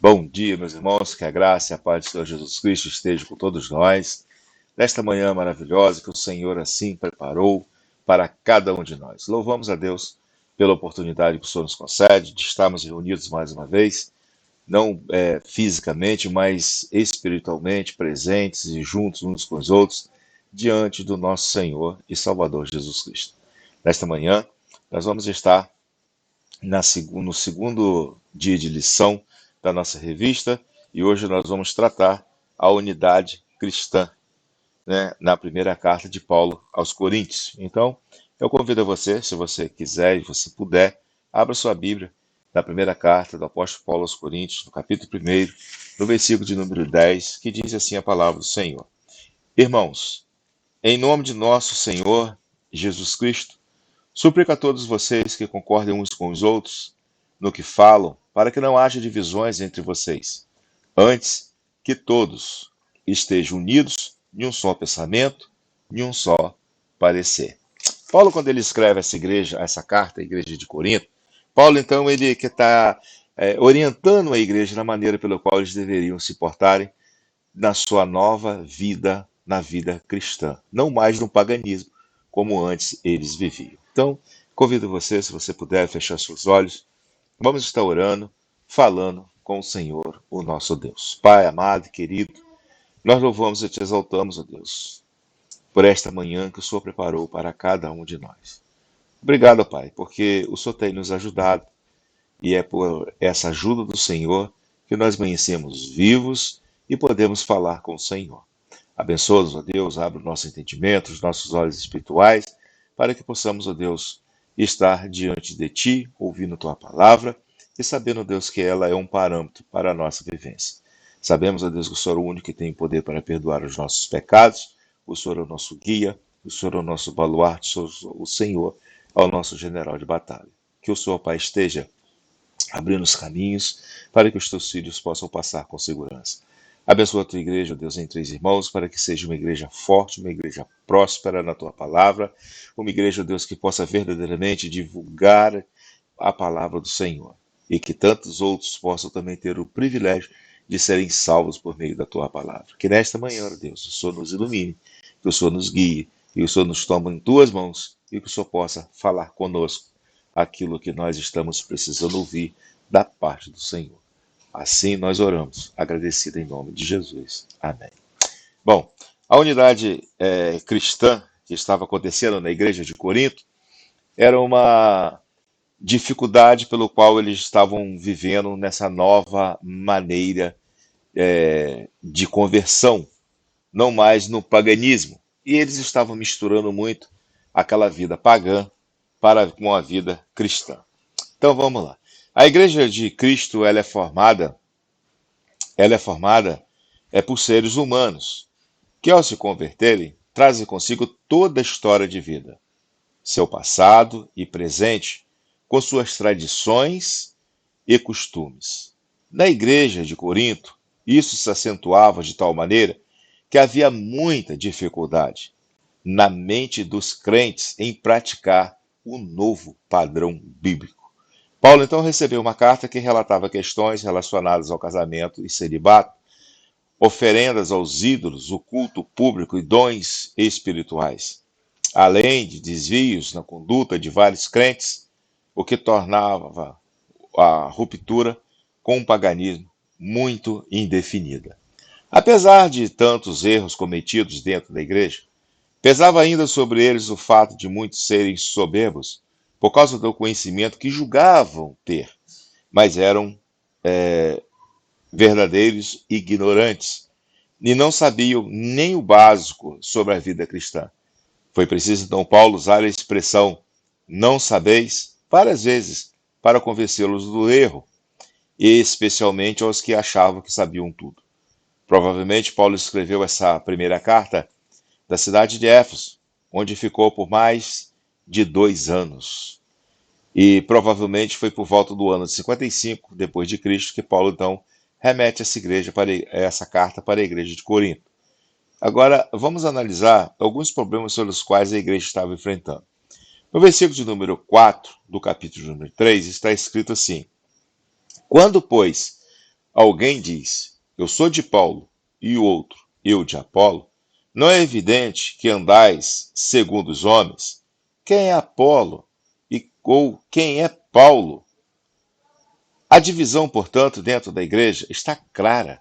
Bom dia, meus irmãos, que a graça e a paz do Senhor Jesus Cristo estejam com todos nós, nesta manhã maravilhosa que o Senhor assim preparou para cada um de nós. Louvamos a Deus pela oportunidade que o Senhor nos concede de estarmos reunidos mais uma vez, não fisicamente, mas espiritualmente presentes e juntos uns com os outros, diante do nosso Senhor e Salvador Jesus Cristo. Nesta manhã, nós vamos estar no segundo dia de lição da nossa revista e hoje nós vamos tratar a unidade cristã, né, na primeira carta de Paulo aos Coríntios. Então, eu convido a você, se você quiser e você puder, abra sua Bíblia na primeira carta do apóstolo Paulo aos Coríntios, no capítulo 1, no versículo de número 10, que diz assim a palavra do Senhor. Irmãos, em nome de nosso Senhor Jesus Cristo, suplico a todos vocês que concordem uns com os outros no que falam, para que não haja divisões entre vocês. Antes, que todos estejam unidos em um só pensamento, em um só parecer. Paulo, quando ele escreve essa igreja, essa carta à igreja de Corinto, Paulo, então, ele que está orientando a igreja na maneira pela qual eles deveriam se portarem na sua nova vida, na vida cristã. Não mais no paganismo, como antes eles viviam. Então, convido você, se você puder, fechar seus olhos. Vamos estar orando, falando com o Senhor, o nosso Deus. Pai amado e querido, nós louvamos e te exaltamos, ó Deus, por esta manhã que o Senhor preparou para cada um de nós. Obrigado, Pai, porque o Senhor tem nos ajudado e é por essa ajuda do Senhor que nós amanhecemos vivos e podemos falar com o Senhor. Abençoa-nos, ó Deus, abre o nosso entendimento, os nossos olhos espirituais, para que possamos, ó Deus, estar diante de Ti, ouvindo Tua palavra e sabendo, ó Deus, que ela é um parâmetro para a nossa vivência. Sabemos, ó Deus, que o Senhor é o único que tem poder para perdoar os nossos pecados, o Senhor é o nosso guia, o Senhor é o nosso baluarte, o Senhor é o nosso general de batalha. Que o Senhor, Pai, esteja abrindo os caminhos para que os teus filhos possam passar com segurança. Abençoa a tua igreja, Deus, em três irmãos, para que seja uma igreja forte, uma igreja próspera na tua palavra, uma igreja, Deus, que possa verdadeiramente divulgar a palavra do Senhor e que tantos outros possam também ter o privilégio de serem salvos por meio da tua palavra. Que nesta manhã, Deus, o Senhor nos ilumine, que o Senhor nos guie e o Senhor nos tome em tuas mãos e que o Senhor possa falar conosco aquilo que nós estamos precisando ouvir da parte do Senhor. Assim nós oramos, agradecido em nome de Jesus. Amém. Bom, a unidade cristã que estava acontecendo na igreja de Corinto era uma dificuldade pelo qual eles estavam vivendo nessa nova maneira de conversão, não mais no paganismo. E eles estavam misturando muito aquela vida pagã para com a vida cristã. Então vamos lá. A igreja de Cristo ela é formada por seres humanos que ao se converterem trazem consigo toda a história de vida, seu passado e presente, com suas tradições e costumes. Na igreja de Corinto, isso se acentuava de tal maneira que havia muita dificuldade na mente dos crentes em praticar o novo padrão bíblico. Paulo então recebeu uma carta que relatava questões relacionadas ao casamento e celibato, oferendas aos ídolos, o culto público e dons espirituais, além de desvios na conduta de vários crentes, o que tornava a ruptura com o paganismo muito indefinida. Apesar de tantos erros cometidos dentro da igreja, pesava ainda sobre eles o fato de muitos serem soberbos por causa do conhecimento que julgavam ter, mas eram verdadeiros ignorantes e não sabiam nem o básico sobre a vida cristã. Foi preciso então Paulo usar a expressão não sabeis várias vezes para convencê-los do erro, e especialmente aos que achavam que sabiam tudo. Provavelmente Paulo escreveu essa primeira carta da cidade de Éfeso, onde ficou por mais de 2 anos. E provavelmente foi por volta do ano de 55 depois de Cristo que Paulo então remete essa carta para a igreja de Corinto. Agora vamos analisar alguns problemas sobre os quais a igreja estava enfrentando. No versículo de número 4 do capítulo número 3 está escrito assim: Quando, pois, alguém diz, eu sou de Paulo, e o outro, eu de Apolo, não é evidente que andais segundo os homens? Quem é Apolo? Ou quem é Paulo? A divisão, portanto, dentro da igreja está clara,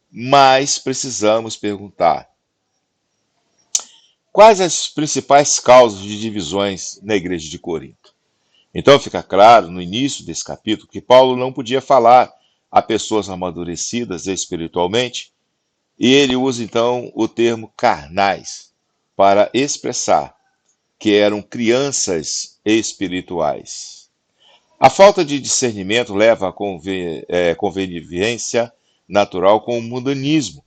mas precisamos perguntar: quais as principais causas de divisões na igreja de Corinto? Então fica claro no início desse capítulo que Paulo não podia falar a pessoas amadurecidas espiritualmente, e ele usa então o termo carnais para expressar que eram crianças espirituais. A falta de discernimento leva à conveniência natural com o mundanismo,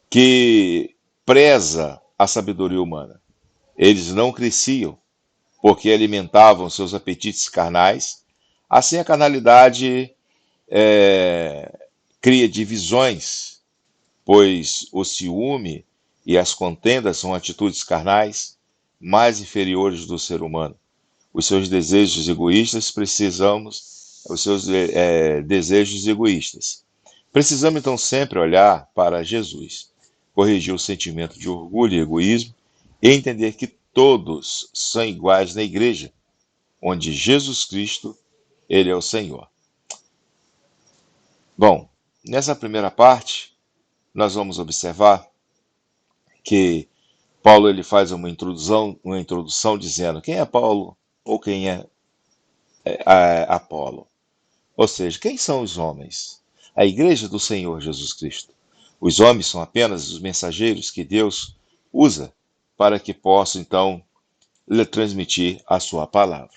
que preza a sabedoria humana. Eles não cresciam, porque alimentavam seus apetites carnais. Assim, a carnalidade cria divisões, pois o ciúme e as contendas são atitudes carnais mais inferiores do ser humano. Os seus desejos egoístas precisamos, os seus desejos egoístas. Precisamos então sempre olhar para Jesus, corrigir o sentimento de orgulho e egoísmo e entender que todos são iguais na igreja, onde Jesus Cristo, ele é o Senhor. Bom, nessa primeira parte, nós vamos observar que Paulo ele faz uma introdução dizendo quem é Paulo ou quem é Apolo. Ou seja, quem são os homens? A igreja do Senhor Jesus Cristo. Os homens são apenas os mensageiros que Deus usa para que possam, então, lhe transmitir a sua palavra.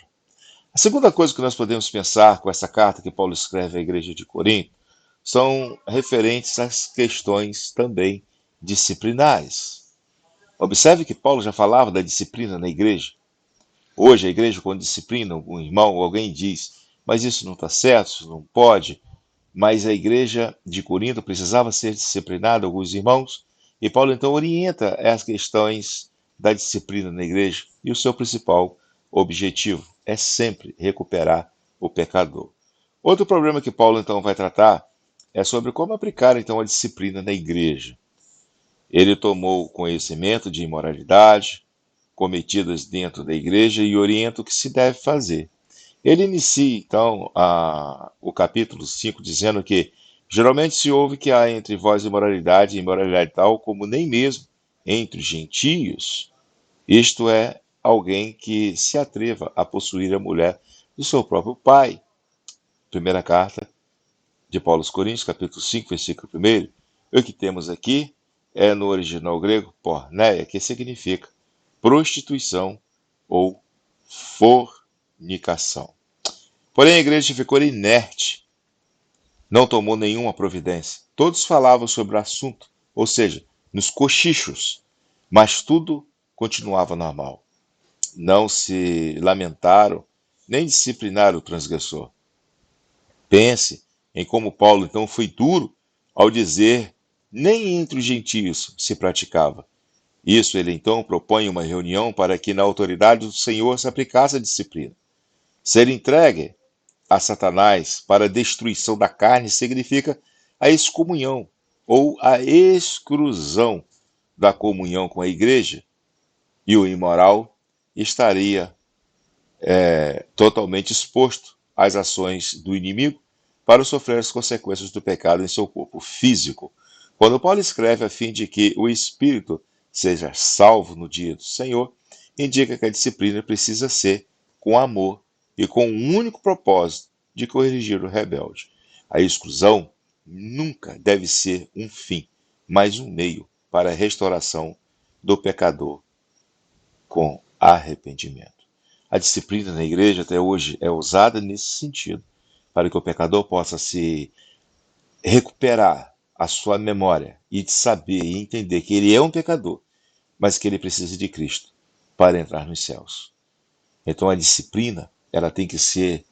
A segunda coisa que nós podemos pensar com essa carta que Paulo escreve à igreja de Corinto são referentes às questões também disciplinares. Observe que Paulo já falava da disciplina na igreja. Hoje, a igreja, quando disciplina um irmão, alguém diz, mas isso não está certo, isso não pode. Mas a igreja de Corinto precisava ser disciplinada, alguns irmãos, e Paulo então orienta as questões da disciplina na igreja, e o seu principal objetivo é sempre recuperar o pecador. Outro problema que Paulo então vai tratar é sobre como aplicar então a disciplina na igreja. Ele tomou conhecimento de imoralidade cometidas dentro da igreja e orienta o que se deve fazer. Ele inicia, então, o capítulo 5 dizendo que geralmente se ouve que há entre vós imoralidade e imoralidade tal como nem mesmo entre os gentios, isto é, alguém que se atreva a possuir a mulher do seu próprio pai. Primeira carta de Paulo aos Coríntios, capítulo 5, versículo 1. O que temos aqui é no original grego porneia, que significa prostituição ou fornicação. Porém, a igreja ficou inerte, não tomou nenhuma providência. Todos falavam sobre o assunto, ou seja, nos cochichos, mas tudo continuava normal. Não se lamentaram, nem disciplinaram o transgressor. Pense em como Paulo então foi duro ao dizer nem entre os gentios se praticava. Isso ele então propõe uma reunião para que na autoridade do Senhor se aplicasse a disciplina. Ser entregue a Satanás para a destruição da carne significa a excomunhão ou a exclusão da comunhão com a igreja, e o imoral estaria totalmente exposto às ações do inimigo para sofrer as consequências do pecado em seu corpo físico. Quando Paulo escreve a fim de que o espírito seja salvo no dia do Senhor, indica que a disciplina precisa ser com amor e com o único propósito de corrigir o rebelde. A exclusão nunca deve ser um fim, mas um meio para a restauração do pecador com arrependimento. A disciplina na igreja até hoje é usada nesse sentido, para que o pecador possa se recuperar a sua memória e de saber e entender que ele é um pecador, mas que ele precisa de Cristo para entrar nos céus. Então a disciplina, ela tem que ser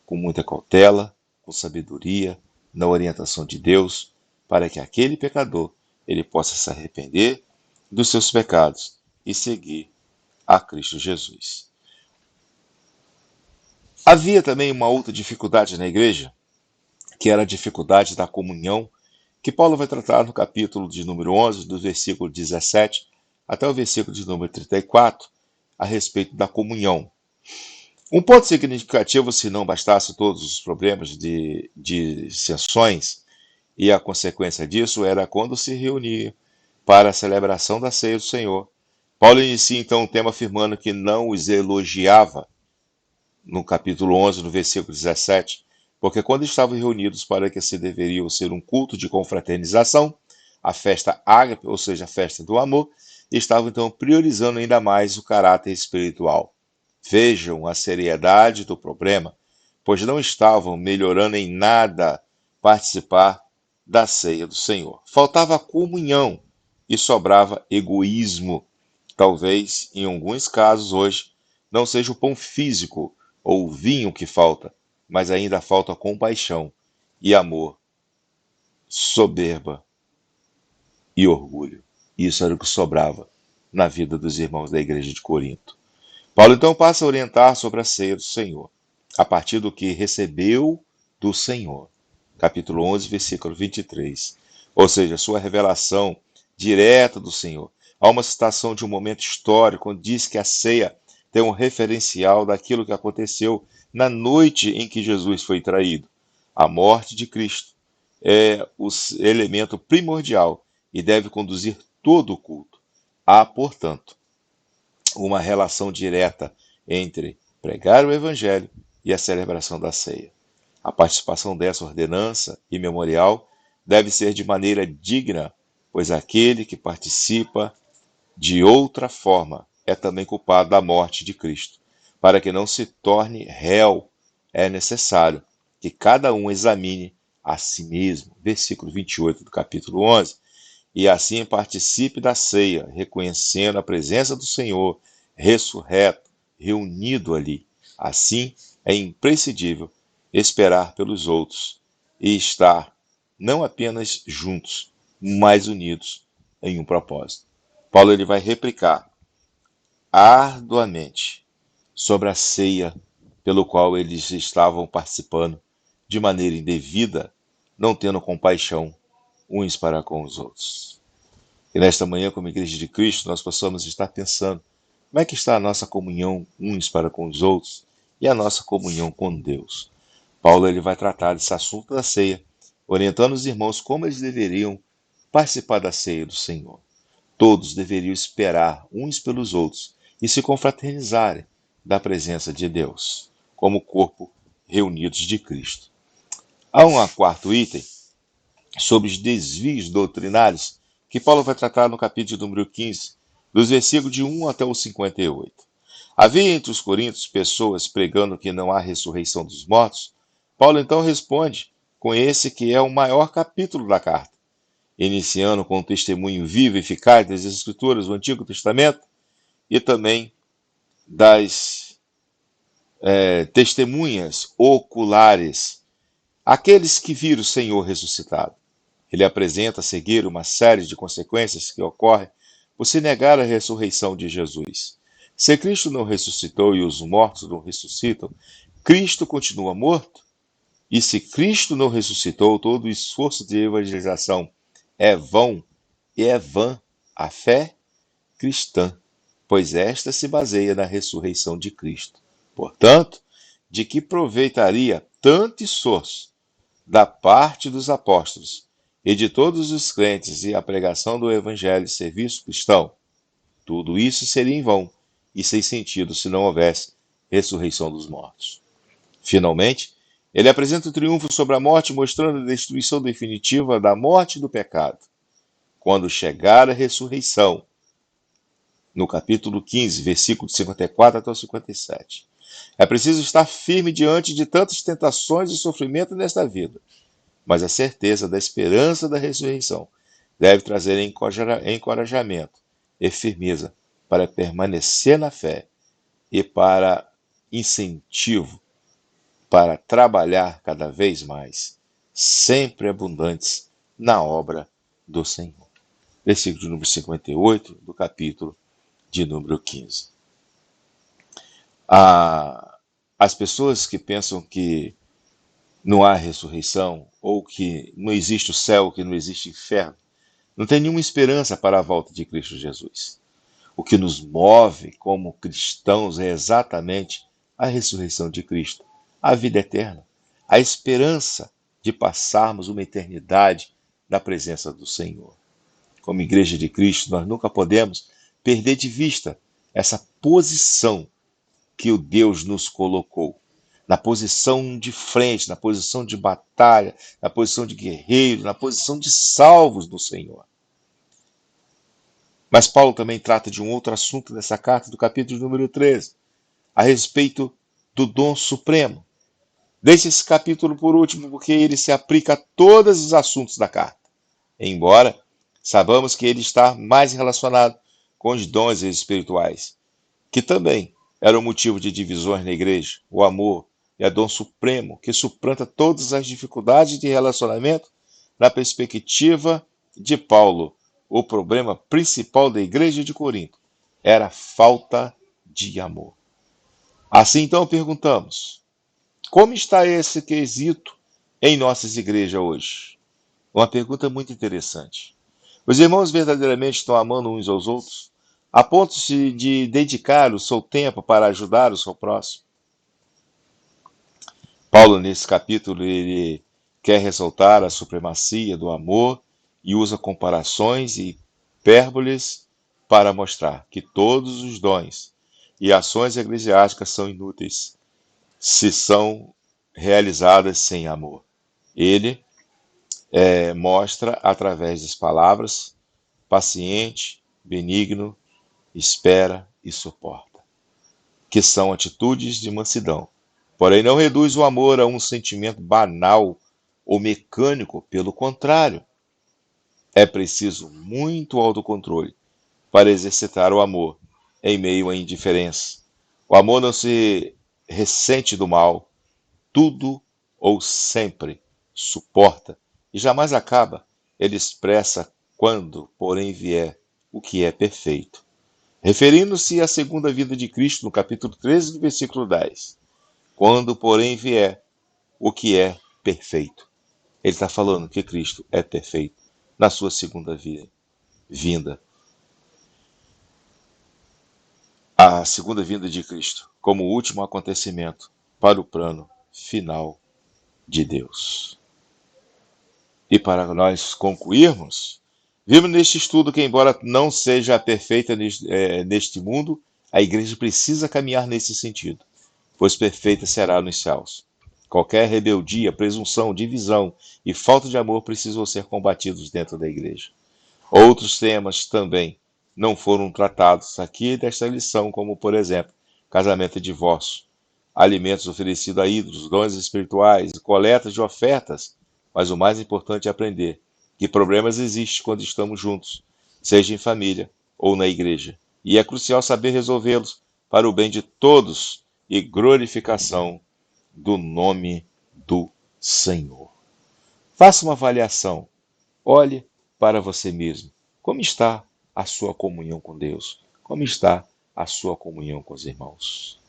com muita cautela, com sabedoria, na orientação de Deus, para que aquele pecador ele possa se arrepender dos seus pecados e seguir a Cristo Jesus. Havia também uma outra dificuldade na igreja, que era a dificuldade da comunhão, que Paulo vai tratar no capítulo de número 11, do versículo 17 até o versículo de número 34, a respeito da comunhão. Um ponto significativo, se não bastasse todos os problemas de dissensões, e a consequência disso era quando se reunia para a celebração da ceia do Senhor. Paulo inicia então o tema afirmando que não os elogiava, no capítulo 11, no versículo 17, porque quando estavam reunidos para que se deveria ser um culto de confraternização, a festa ágape, ou seja, a festa do amor, estavam então priorizando ainda mais o caráter espiritual. Vejam a seriedade do problema, pois não estavam melhorando em nada participar da ceia do Senhor. Faltava comunhão e sobrava egoísmo. Talvez, em alguns casos hoje, não seja o pão físico ou o vinho que falta, mas ainda falta compaixão e amor, soberba e orgulho. Isso era o que sobrava na vida dos irmãos da igreja de Corinto. Paulo então passa a orientar sobre a ceia do Senhor, a partir do que recebeu do Senhor. Capítulo 11, versículo 23. Ou seja, sua revelação direta do Senhor. Há uma citação de um momento histórico onde diz que a ceia tem um referencial daquilo que aconteceu na noite em que Jesus foi traído. A morte de Cristo é o elemento primordial e deve conduzir todo o culto. Há, portanto, uma relação direta entre pregar o Evangelho e a celebração da ceia. A participação dessa ordenança e memorial deve ser de maneira digna, pois aquele que participa de outra forma é também culpado da morte de Cristo. Para que não se torne réu, é necessário que cada um examine a si mesmo. Versículo 28 do capítulo 11. E assim participe da ceia, reconhecendo a presença do Senhor ressurreto, reunido ali. Assim, é imprescindível esperar pelos outros e estar não apenas juntos, mas unidos em um propósito. Paulo ele vai replicar arduamente sobre a ceia pelo qual eles estavam participando de maneira indevida, não tendo compaixão uns para com os outros. E nesta manhã, como Igreja de Cristo, nós possamos estar pensando como é que está a nossa comunhão uns para com os outros e a nossa comunhão com Deus. Paulo ele vai tratar desse assunto da ceia, orientando os irmãos como eles deveriam participar da ceia do Senhor. Todos deveriam esperar uns pelos outros e se confraternizarem da presença de Deus, como corpo reunidos de Cristo. Há um quarto item sobre os desvios doutrinários que Paulo vai tratar no capítulo número 15, dos versículos de 1 até o 58. Havia entre os coríntios pessoas pregando que não há ressurreição dos mortos. Paulo então responde com esse que é o maior capítulo da carta, iniciando com o testemunho vivo e eficaz das Escrituras do Antigo Testamento e também das testemunhas oculares, aqueles que viram o Senhor ressuscitado. Ele apresenta a seguir uma série de consequências que ocorrem por se negar a ressurreição de Jesus. Se Cristo não ressuscitou e os mortos não ressuscitam, Cristo continua morto? E se Cristo não ressuscitou, todo o esforço de evangelização é vão e é vã a fé cristã, pois esta se baseia na ressurreição de Cristo. Portanto, de que proveitaria tanto esforço da parte dos apóstolos e de todos os crentes e a pregação do evangelho e serviço cristão? Tudo isso seria em vão e sem sentido se não houvesse ressurreição dos mortos. Finalmente, ele apresenta o triunfo sobre a morte, mostrando a destruição definitiva da morte e do pecado. Quando chegar a ressurreição, no capítulo 15, versículo 54 até o 57. É preciso estar firme diante de tantas tentações e sofrimento nesta vida, mas a certeza da esperança da ressurreição deve trazer encorajamento e firmeza para permanecer na fé e para incentivo para trabalhar cada vez mais, sempre abundantes na obra do Senhor. Versículo número 58 do capítulo de número 15. As pessoas que pensam que não há ressurreição, ou que não existe o céu, que não existe inferno. Não tem nenhuma esperança para a volta de Cristo Jesus. O que nos move como cristãos é exatamente a ressurreição de Cristo, a vida eterna, a esperança de passarmos uma eternidade na presença do Senhor. Como Igreja de Cristo, nós nunca podemos perder de vista essa posição que o Deus nos colocou. Na posição de frente, na posição de batalha, na posição de guerreiro, na posição de salvos do Senhor. Mas Paulo também trata de um outro assunto nessa carta, do capítulo número 13, a respeito do dom supremo. Deixe esse capítulo por último, porque ele se aplica a todos os assuntos da carta. Embora sabamos que ele está mais relacionado com os dons espirituais, que também era um motivo de divisões na igreja. O amor é dom supremo, que suplanta todas as dificuldades de relacionamento. Na perspectiva de Paulo, o problema principal da igreja de Corinto era a falta de amor. Assim, então, perguntamos: como está esse quesito em nossas igrejas hoje? Uma pergunta muito interessante. Os irmãos verdadeiramente estão amando uns aos outros, a ponto de dedicar o seu tempo para ajudar o seu próximo? Paulo, nesse capítulo, ele quer ressaltar a supremacia do amor e usa comparações e hipérboles para mostrar que todos os dons e ações eclesiásticas são inúteis se são realizadas sem amor. Ele mostra através das palavras: paciente, benigno, espera e suporta, que são atitudes de mansidão. Porém, não reduz o amor a um sentimento banal ou mecânico. Pelo contrário, é preciso muito autocontrole para exercitar o amor em meio à indiferença. O amor não se ressente do mal, tudo ou sempre suporta e jamais acaba. Ele expressa quando, porém, vier o que é perfeito. Referindo-se à segunda vinda de Cristo, no capítulo 13, do versículo 10. Quando, porém, vier o que é perfeito. Ele está falando que Cristo é perfeito na sua segunda vinda. A segunda vinda de Cristo como o último acontecimento para o plano final de Deus. E para nós concluirmos, vimos neste estudo que, embora não seja perfeita neste mundo, a igreja precisa caminhar nesse sentido, pois perfeita será nos céus. Qualquer rebeldia, presunção, divisão e falta de amor precisam ser combatidos dentro da igreja. Outros temas também não foram tratados aqui desta lição, como, por exemplo, casamento e divórcio, alimentos oferecidos a ídolos, dons espirituais, coletas de ofertas. Mas o mais importante é aprender que problemas existem quando estamos juntos, seja em família ou na igreja. E é crucial saber resolvê-los para o bem de todos e glorificação do nome do Senhor. Faça uma avaliação. Olhe para você mesmo. Como está a sua comunhão com Deus? Como está a sua comunhão com os irmãos?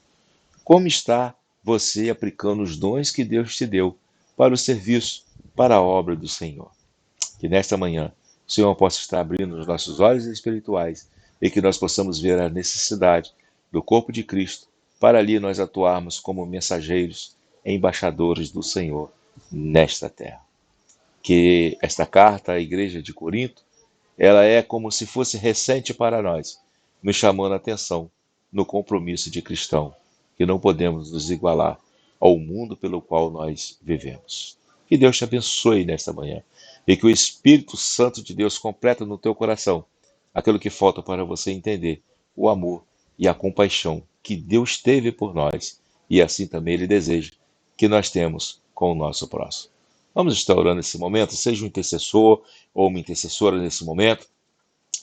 Como está você aplicando os dons que Deus te deu para o serviço, para a obra do Senhor? Que nesta manhã o Senhor possa estar abrindo os nossos olhos espirituais e que nós possamos ver a necessidade do corpo de Cristo para ali nós atuarmos como mensageiros, embaixadores do Senhor nesta terra. Que esta carta à igreja de Corinto, ela é como se fosse recente para nós, nos chamando a atenção no compromisso de cristão, que não podemos nos igualar ao mundo pelo qual nós vivemos. Que Deus te abençoe nesta manhã e que o Espírito Santo de Deus completa no teu coração aquilo que falta para você entender o amor e a compaixão que Deus teve por nós e assim também Ele deseja que nós temos com o nosso próximo. Vamos estar orando nesse momento, seja um intercessor ou uma intercessora nesse momento.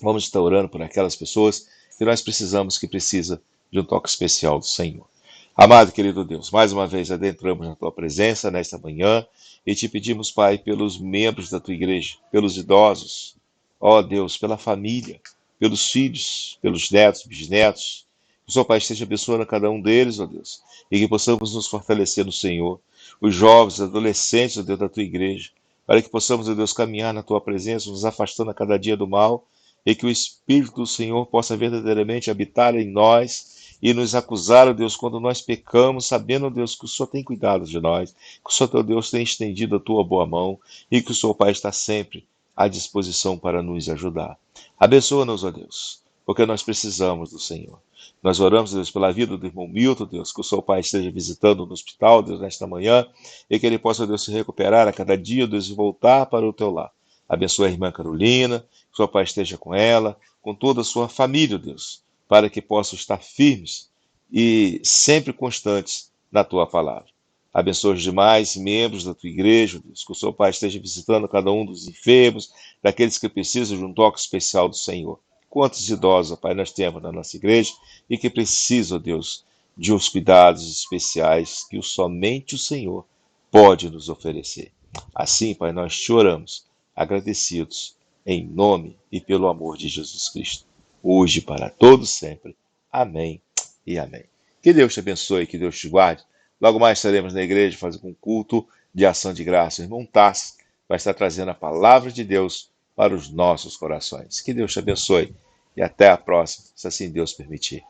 Vamos estar orando por aquelas pessoas que nós precisamos, que precisa de um toque especial do Senhor. Amado querido Deus, mais uma vez adentramos na tua presença nesta manhã e te pedimos, Pai, pelos membros da tua igreja, pelos idosos, ó Deus, pela família, pelos filhos, pelos netos, bisnetos, Que o Senhor, Pai, esteja abençoando cada um deles, ó Deus, e que possamos nos fortalecer no Senhor. Os jovens, os adolescentes, ó Deus, da tua igreja, para que possamos, ó Deus, caminhar na tua presença, nos afastando a cada dia do mal, e que o Espírito do Senhor possa verdadeiramente habitar em nós e nos acusar, ó Deus, quando nós pecamos, sabendo, ó Deus, que o Senhor tem cuidado de nós, que o Senhor, teu Deus, tem estendido a tua boa mão e que o Senhor, Pai, está sempre à disposição para nos ajudar. Abençoa-nos, ó Deus, porque nós precisamos do Senhor. Nós oramos, Deus, pela vida do irmão Milton, Deus, que o seu pai esteja visitando no hospital, Deus, nesta manhã, e que ele possa, Deus, se recuperar a cada dia, Deus, e voltar para o teu lar. Abençoa a irmã Carolina, que o seu pai esteja com ela, com toda a sua família, Deus, para que possam estar firmes e sempre constantes na tua palavra. Abençoa os demais membros da tua igreja, Deus, que o seu pai esteja visitando cada um dos enfermos, daqueles que precisam de um toque especial do Senhor. Quantos idosos, ó Pai, nós temos na nossa igreja e que precisam, Deus, de uns cuidados especiais que somente o Senhor pode nos oferecer. Assim, Pai, nós te oramos, agradecidos, em nome e pelo amor de Jesus Cristo, hoje e para todos sempre. Amém e amém. Que Deus te abençoe, que Deus te guarde. Logo mais estaremos na igreja fazendo um culto de ação de graça. O irmão Tassi vai estar trazendo a palavra de Deus para os nossos corações. Que Deus te abençoe e até a próxima, se assim Deus permitir.